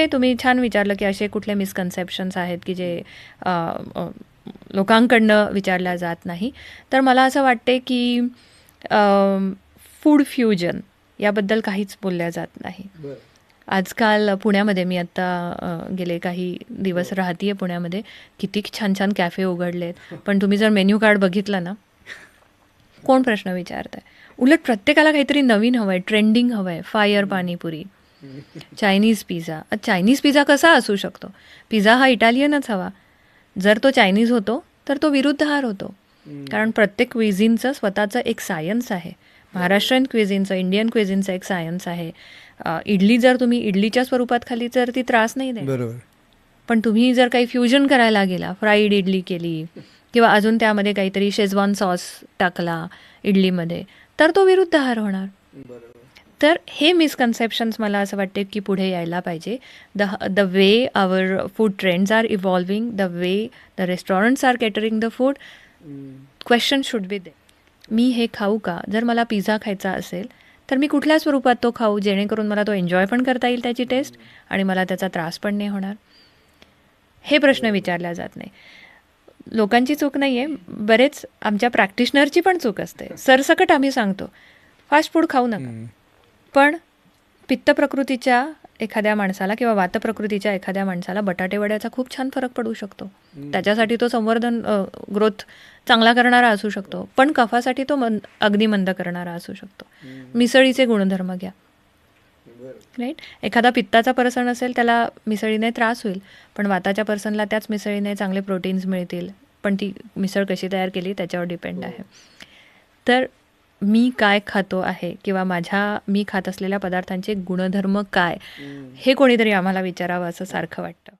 वाटते तुम्ही छान विचारलं की असे कुठले मिसकन्सेप्शन्स आहेत की जे लोकांकडनं विचारल्या जात नाही. तर मला असं वाटते की फूड फ्युजन याबद्दल काहीच बोलल्या जात नाही. आजकाल पुण्यामध्ये मी आत्ता गेले काही दिवस राहतीये पुण्यामध्ये. किती छान छान कॅफे उघडलेत. पण तुम्ही जर मेन्यू कार्ड बघितलं ना, कोण प्रश्न विचारतंय? उलट प्रत्येकाला काहीतरी नवीन हवंय, ट्रेंडिंग हवंय. Fire panipuri, Chinese pizza. Chinese pizza कसा असू शकतो? पिझ्झा हा इटालियनच हवा. जर तो चायनीज होतो तर तो विरुद्धाहार होतो. कारण प्रत्येक क्विझिनचं स्वतःचं एक सायन्स आहे. महाराष्ट्रीयन क्विझिनचं, इंडियन क्विझिनचं एक सायन्स आहे. इडली जर तुम्ही इडलीच्या स्वरूपात खाली तर ती त्रास नाही देणार. बरोबर. पण तुम्ही जर काही फ्युजन करायला गेला, फ्राईड इडली केली किंवा अजून त्यामध्ये काहीतरी शेजवान सॉस टाकला इडलीमध्ये, तर तो विरुद्धाहार होणार. तर हे मिसकन्सेप्शन्स मला असं वाटते की पुढे यायला पाहिजे. The way our food trends are evolving, the way the restaurants are catering the food, question should be there. मी हे खाऊ का? जर मला पिझ्झा खायचा असेल तर मी कुठल्या स्वरूपात तो खाऊ जेणेकरून मला तो एन्जॉय पण करता येईल त्याची टेस्ट आणि मला त्याचा त्रास पण नाही होणार. हे प्रश्न विचारल्या जात नाही. लोकांची चूक नाही आहे, बरेच आमच्या प्रॅक्टिशनरची पण चूक असते. सरसकट आम्ही सांगतो फास्ट फूड खाऊ नका, पण पित्त प्रकृतीच्या एखाद्या माणसाला किंवा वात प्रकृतीच्या एखाद्या माणसाला बटाटे वड्याचा खूप छान फरक पडू शकतो. त्याच्यासाठी तो संवर्धन ग्रोथ चांगला करणारा असू शकतो, पण कफासाठी तो अगदी मंद करणारा असू शकतो. मिसळीचे गुणधर्म घ्या, राईट. एखादा पित्ताचा पर्सन असेल त्याला मिसळीने त्रास होईल, पण वाताच्या पर्सनला त्याच मिसळीने चांगले प्रोटीन्स मिळतील. पण ती मिसळ कशी तयार केली त्याच्यावर डिपेंड आहे. तर मी काय खातो आहे किंवा मी खात असलेल्या पदार्थांचे गुणधर्म काय, हे कोणीतरी आम्हाला विचारावं असं सारखं वाटतं.